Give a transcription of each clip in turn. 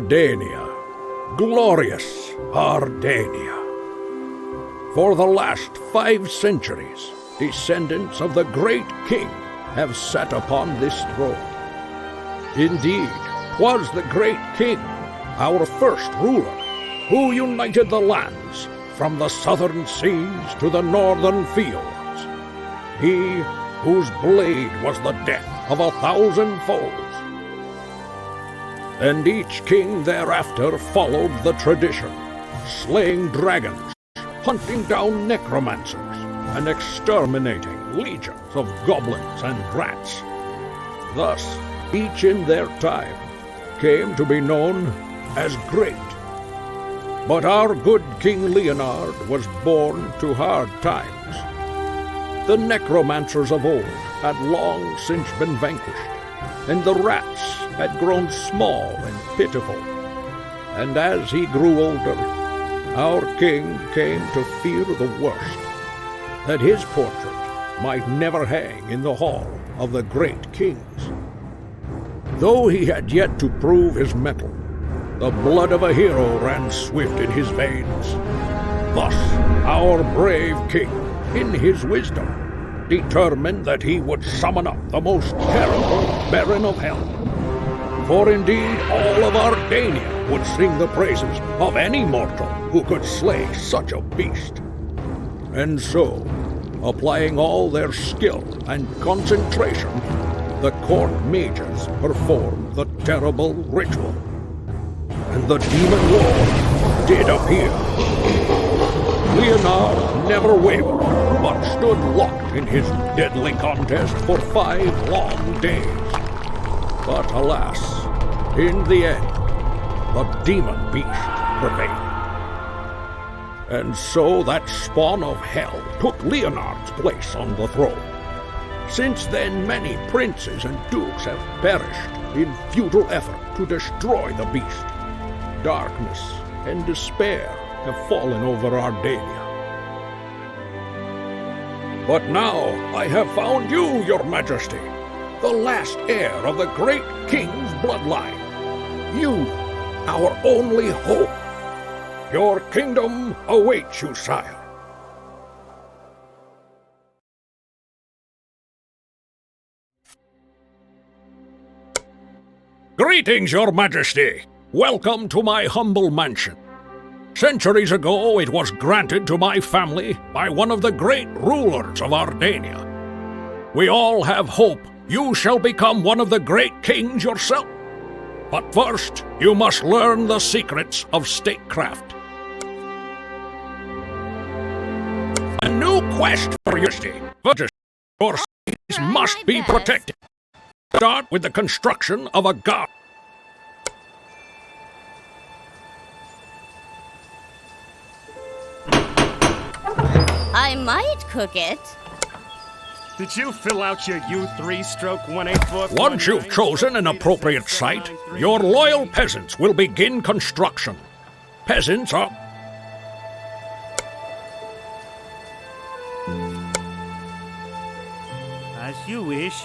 Ardania, glorious Ardania. For the last 5 centuries, descendants of the great king have sat upon this throne. Indeed, 'twas the great king, our first ruler, who united the lands from the southern seas to the northern fields. He whose blade was the death of 1,000 foes. And each king thereafter followed the tradition, slaying dragons, hunting down necromancers, and exterminating legions of goblins and rats. Thus, each in their time came to be known as great. But our good King Leonard was born to hard times. The necromancers of old had long since been vanquished, and the rats had grown small and pitiful. And as he grew older, our king came to fear the worst, that his portrait might never hang in the hall of the great kings. Though he had yet to prove his mettle, the blood of a hero ran swift in his veins. Thus, our brave king, in his wisdom, determined that he would summon up the most terrible baron of hell. For indeed, all of Ardania would sing the praises of any mortal who could slay such a beast. And so, applying all their skill and concentration, the court mages performed the terrible ritual. And the demon lord did appear. Leonard never wavered, but stood locked in his deadly contest for 5 long days. But alas, in the end, the demon beast prevailed. And so that spawn of hell took Leonard's place on the throne. Since then, many princes and dukes have perished in futile effort to destroy the beast. Darkness and despair have fallen over Ardania. But now I have found you, your majesty, the last heir of the great king's bloodline. You, our only hope. Your kingdom awaits you, sire. Greetings, your majesty. Welcome to my humble mansion. Centuries ago, it was granted to my family by one of the great rulers of Ardania. We all have hope you shall become one of the great kings yourself. But first, you must learn the secrets of statecraft. A new quest for your cities must be protected. Start with the construction of a guard. I might cook it. Did you fill out your U3/184? Once you've chosen an appropriate site, your loyal peasants will begin construction. Peasants are... As you wish.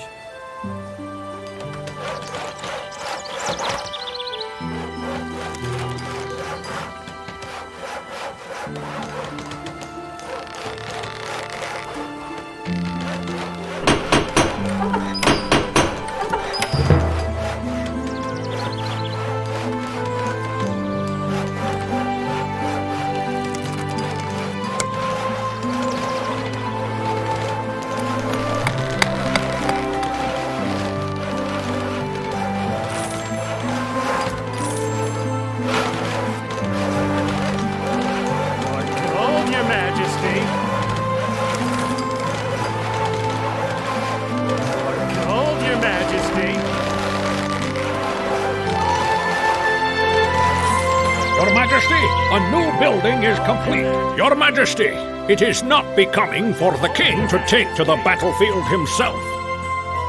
A new building is complete. Your Majesty, it is not becoming for the king to take to the battlefield himself.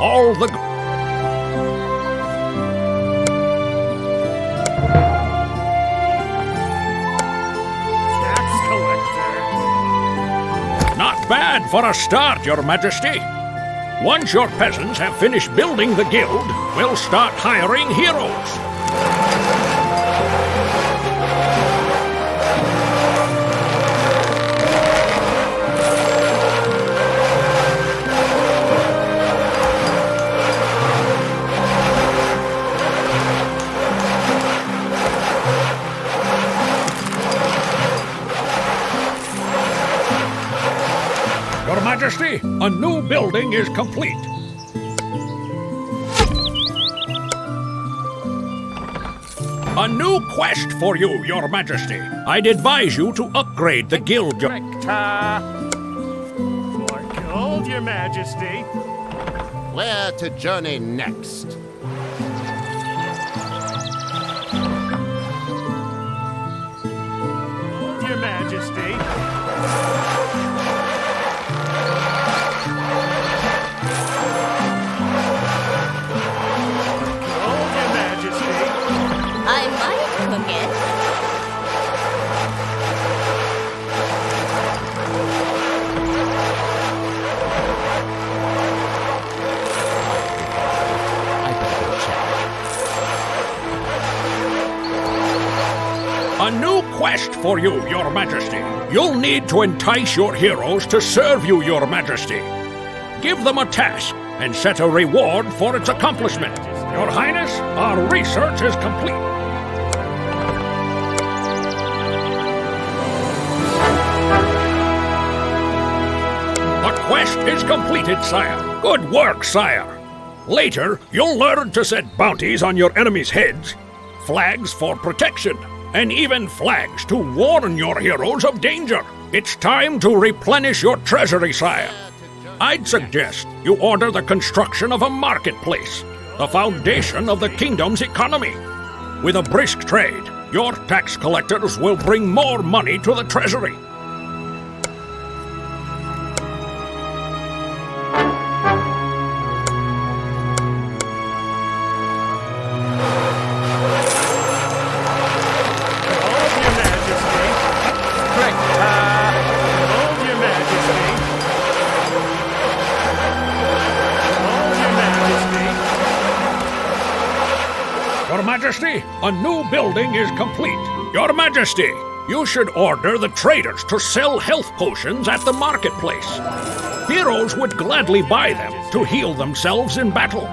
All the... Tax collector. Not bad for a start, Your Majesty. Once your peasants have finished building the guild, we'll start hiring heroes. Your Majesty, a new building is complete. A new quest for you, Your Majesty. I'd advise you to upgrade the guild. More gold, Your Majesty. Where to journey next? Gold, Your Majesty. Gold, Your Majesty. I might cook it. I better go check. A new quest for you, Your Majesty. You'll need to entice your heroes to serve you, Your Majesty. Give them a task and set a reward for its accomplishment. Your Highness, our research is complete. The quest is completed, sire. Good work, sire. Later, you'll learn to set bounties on your enemies' heads, flags for protection, and even flags to warn your heroes of danger. It's time to replenish your treasury, sire. I'd suggest you order the construction of a marketplace, the foundation of the kingdom's economy. With a brisk trade, your tax collectors will bring more money to the treasury. Your Majesty, a new building is complete. Your Majesty, you should order the traders to sell health potions at the marketplace. Heroes would gladly buy them to heal themselves in battle.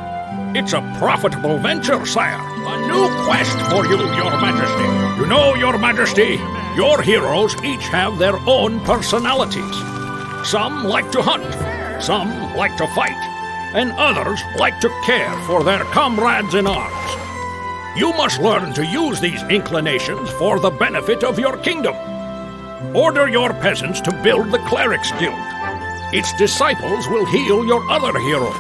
It's a profitable venture, sire. A new quest for you, Your Majesty. You know, Your Majesty, your heroes each have their own personalities. Some like to hunt, some like to fight, and others like to care for their comrades in arms. You must learn to use these inclinations for the benefit of your kingdom. Order your peasants to build the Clerics Guild. Its disciples will heal your other heroes.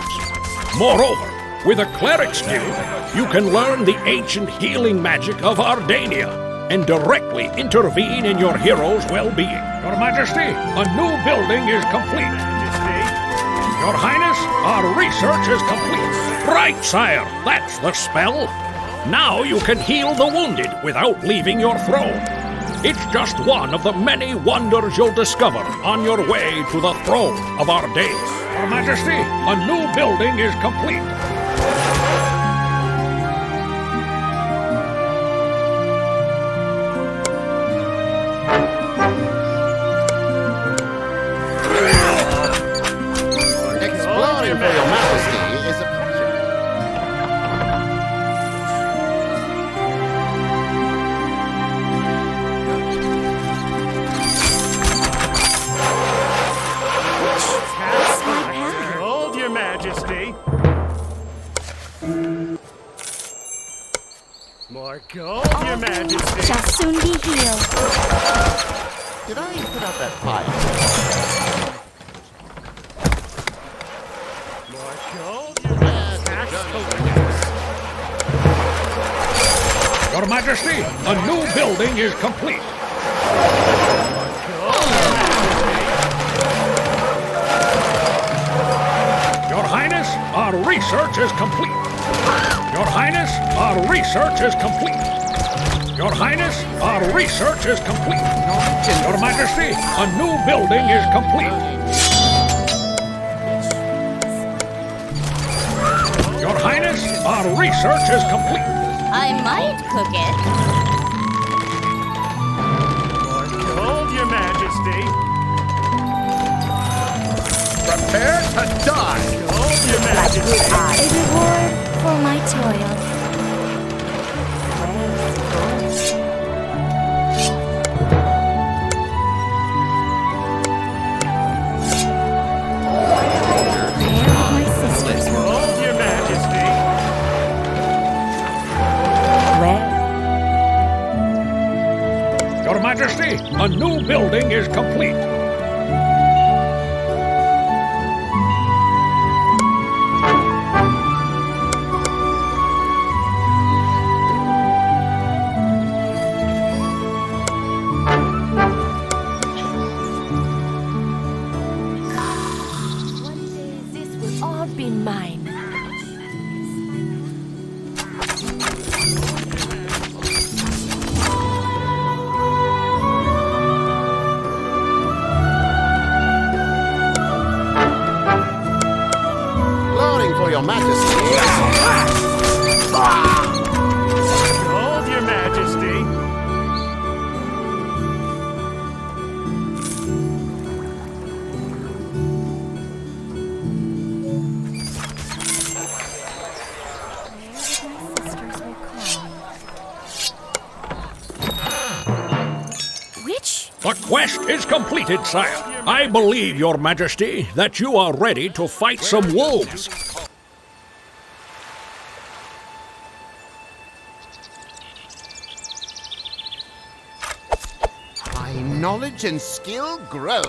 Moreover, with a Clerics Guild, you can learn the ancient healing magic of Ardania and directly intervene in your heroes' well-being. Your Majesty, a new building is complete. Your Highness, our research is complete. Right, sire, that's the spell. Now you can heal the wounded without leaving your throne. It's just one of the many wonders you'll discover on your way to the throne of our days. Your Majesty, a new building is complete. Exploring for your Majesty is a pleasure. Gold, Your Majesty. More gold, Your Majesty. Shall soon be healed. Did I put out that fire? More gold, Your Majesty. Your Majesty, a new building is complete. Your Highness, our research is complete. Your Highness, our research is complete. Your Highness, our research is complete. Your Majesty, a new building is complete. Your Highness, our research is complete. I might cook it. More gold, Your Majesty. Prepare to die! Gold, Your Majesty. A reward for my toil. Majesty, a new building is complete. One day this will all be mine. Loading for your majesty. Behold, your majesty. My sisters will come. Which? The quest is completed, sire. I believe, Your Majesty, that you are ready to fight some wolves. My knowledge and skill grow.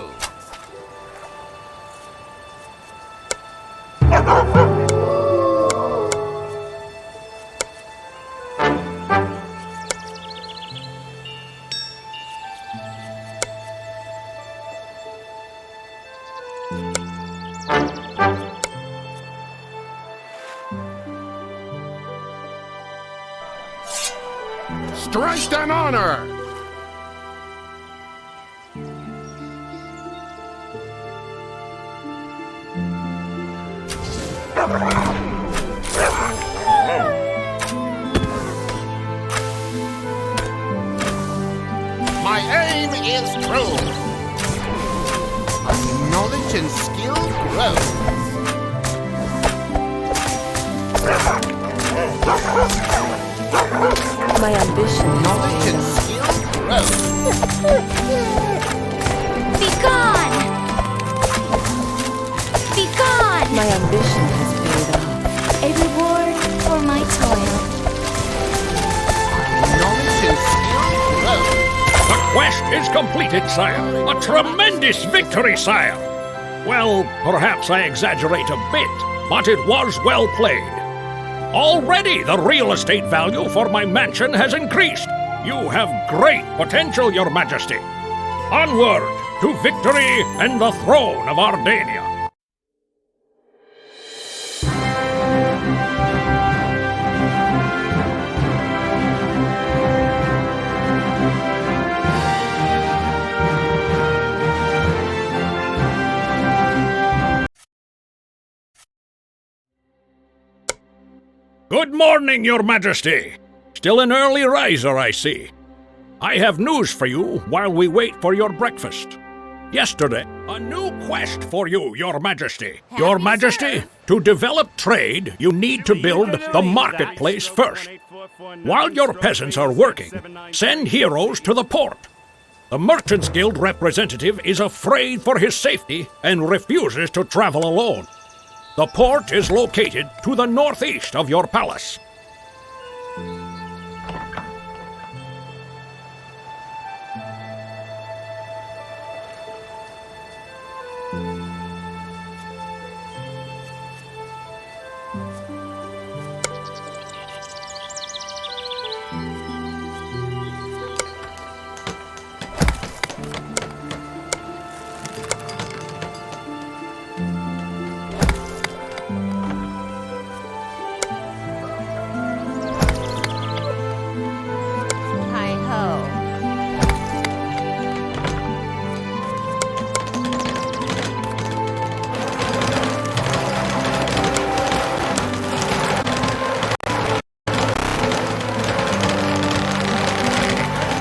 Strength and honor! My aim is true. My knowledge and skill grow. My ambition. Knowledge and skill grow. Be gone! Be gone! My ambition has paid off. A reward for my toil. Knowledge and skill grow. The quest is completed, sire. A tremendous victory, sire. Well, perhaps I exaggerate a bit, but it was well played. Already the real estate value for my mansion has increased. You have great potential, Your Majesty. Onward to victory and the throne of Ardania. Good morning, Your Majesty. Still an early riser, I see. I have news for you while we wait for your breakfast. Yesterday, a new quest for you, Your Majesty. Your Majesty, to develop trade, you need to build the marketplace first. While your peasants are working, send heroes to the port. The Merchants Guild representative is afraid for his safety and refuses to travel alone. The port is located to the northeast of your palace.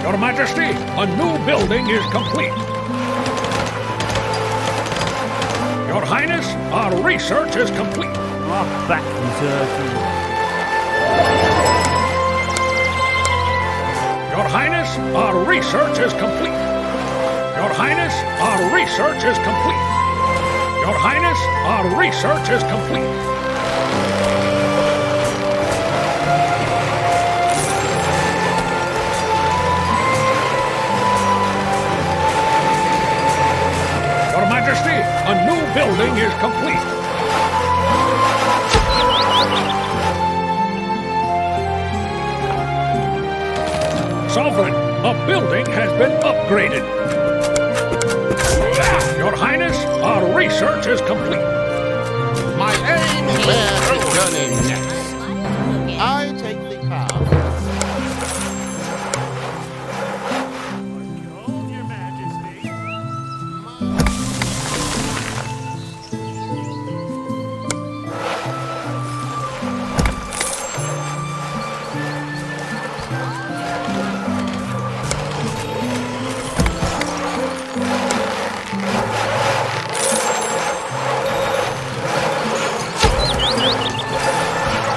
Your Majesty, a new building is complete. Your Highness, our research is complete. Back reserved. Your Highness, our research is complete. Your Highness, our research is complete. Your Highness, our research is complete. a new building is complete. Sovereign, a building has been upgraded. Your Highness, our research is complete. My aim is where is journey next. Mighty I take the path. Behold, Your Majesty.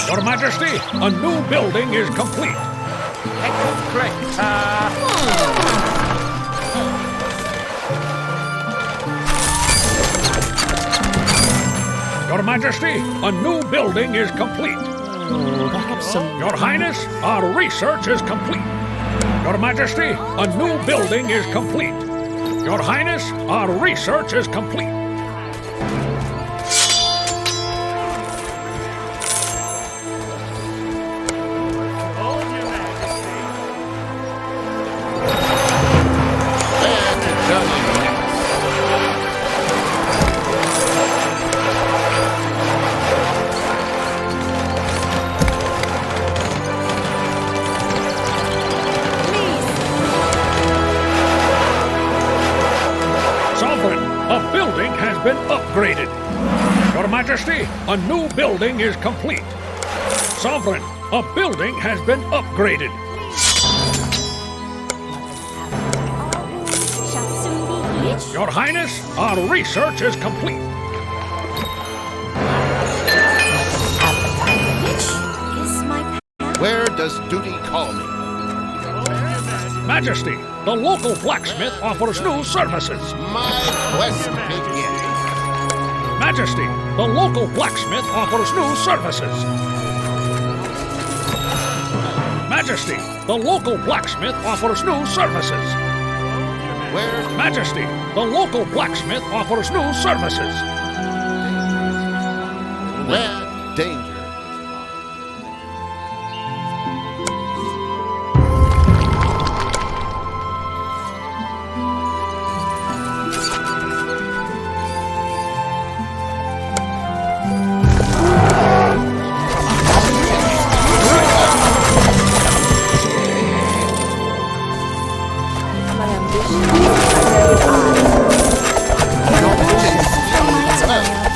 Your Majesty, a new building is complete. Your Majesty, a new building is complete. Perhaps some Your Highness, our research is complete. Your Majesty, a new building is complete. Your Highness, our research is complete. Behold, Your Majesty. Where is journey next. Sovereign, a building has been upgraded. Your Majesty, a new building is complete. Sovereign, a building has been upgraded. shall soon be reached. Your Highness, our research is complete. Which is my path? Where does duty call me? Behold, Your Majesty. Majesty, the local blacksmith offers new services. My quest begins. Majesty, the local blacksmith offers new services. Majesty, the local blacksmith offers new services. Where Majesty, the local blacksmith offers new services. where danger. My ambition has carried on.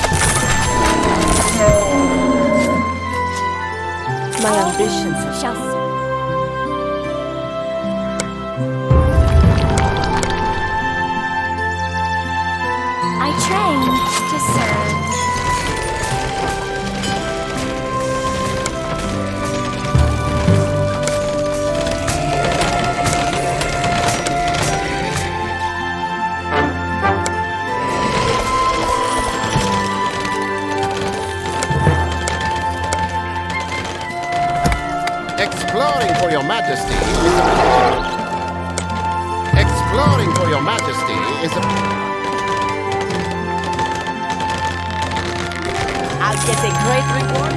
My ambitions shall I train to serve. Exploring for your majesty is a pleasure. Exploring for your majesty is a... I'll get a great reward.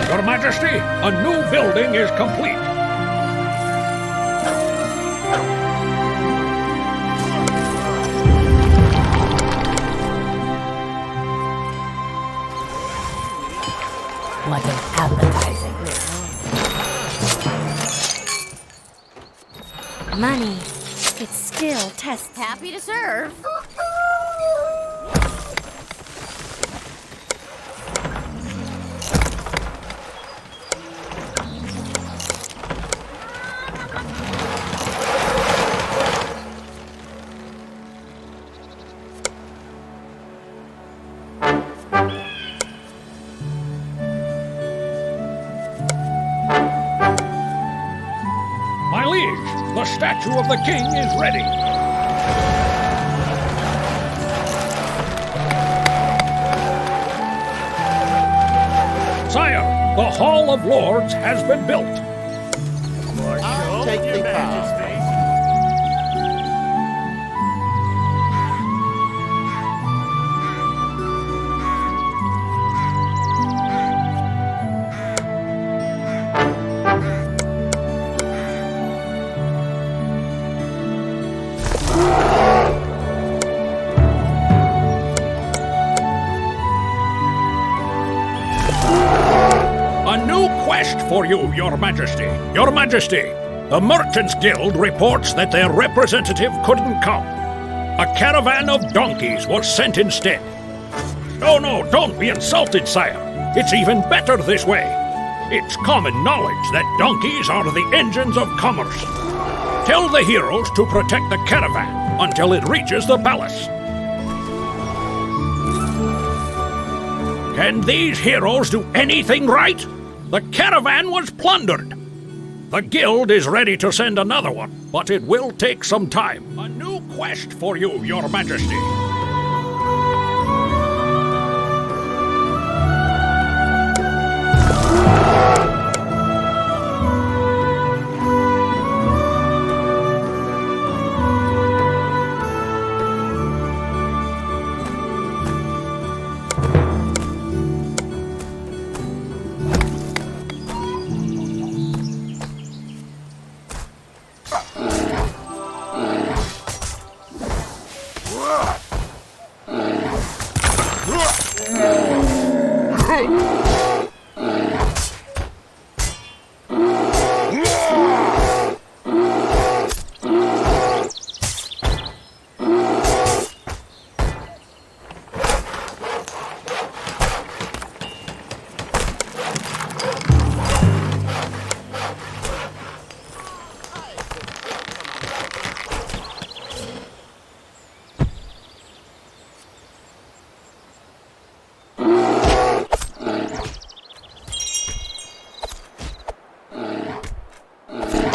Your Majesty, a new building is complete. What an appetizing. Money. It's still tests. Happy to serve. My liege, the statue of the king is ready. Sire, The Hall of Lords has been built. I'll take Your the path. Majesty. A new quest for you, Your Majesty. Your Majesty, the Merchants Guild reports that their representative couldn't come. A caravan of donkeys was sent instead. No, don't be insulted, sire. It's even better this way. It's common knowledge that donkeys are the engines of commerce. Tell the heroes to protect the caravan until it reaches the palace. Can these heroes do anything right? The caravan was plundered. The guild is ready to send another one, but it will take some time. A new quest for you, Your Majesty.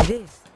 This.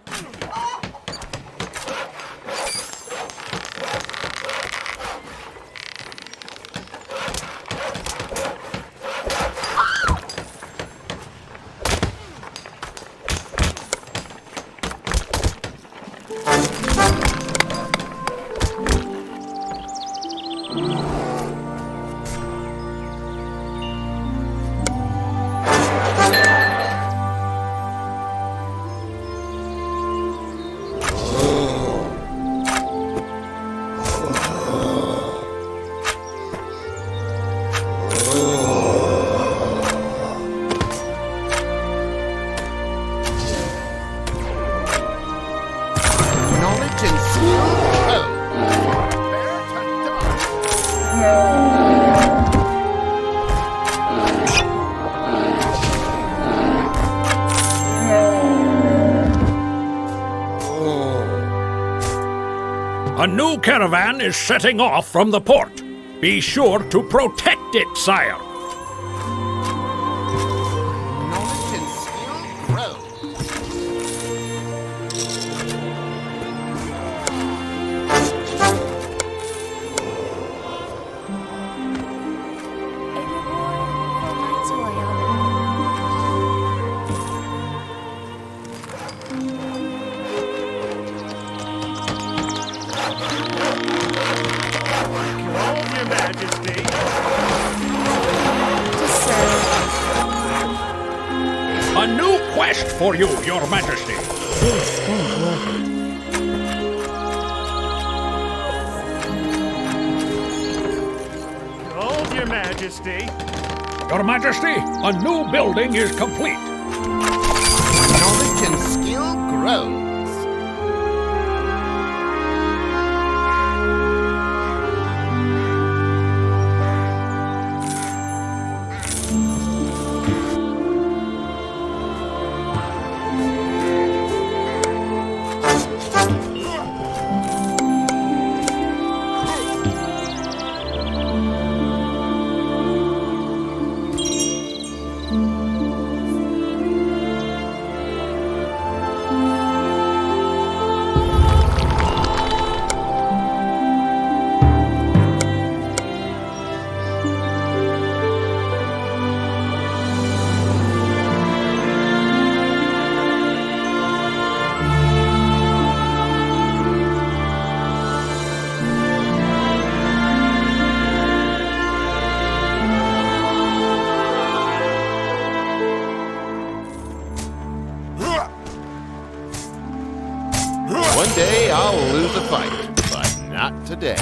Knowledge and skill. Oh. Prepare to die. A new caravan is setting off from the port. Be sure to protect it, sire. Knowledge and skill grow. A reward for my toil. Behold, Your Majesty. To serve. A new quest for you, Your Majesty. This won't work. Behold, Your Majesty. Your Majesty, a new building is complete. Knowledge and skill grows. One day I'll lose a fight, but not today.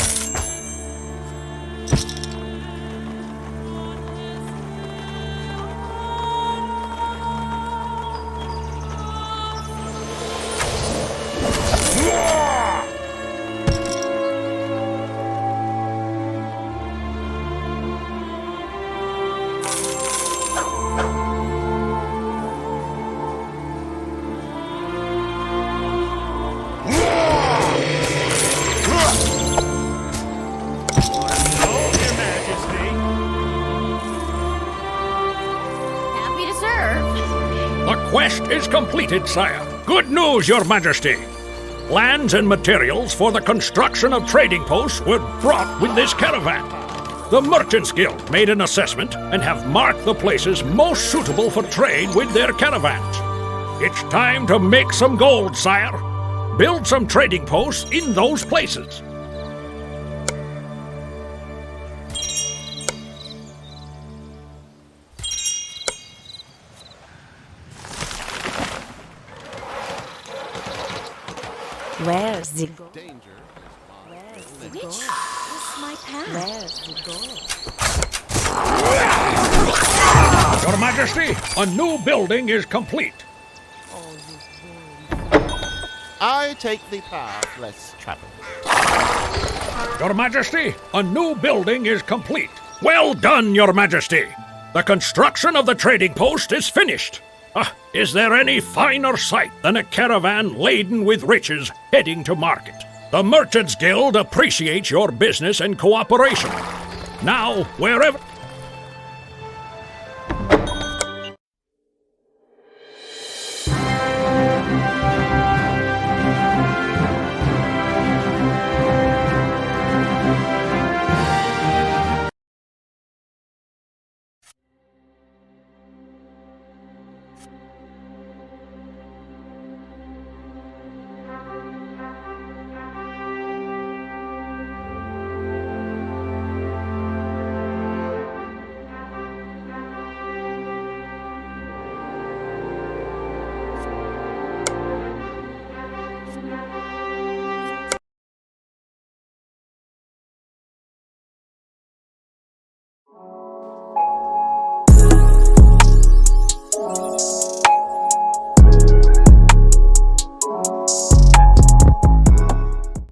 Behold, Your Majesty. Happy to serve. The quest is completed, sire. Good news, Your Majesty. Lands and materials for the construction of trading posts were brought with this caravan. The Merchants Guild made an assessment and have marked the places most suitable for trade with their caravans. It's time to make some gold, sire. Build some trading posts in those places. Where's the gold? Danger Where's the Which gold? is my path? Where's the gold? Your Majesty, a new building is complete. All this gold. I take the path less traveled. Your Majesty, a new building is complete. Well done, Your Majesty. The construction of the trading post is finished. Is there any finer sight than a caravan laden with riches heading to market? The Merchants Guild appreciates your business and cooperation. Now, wherever...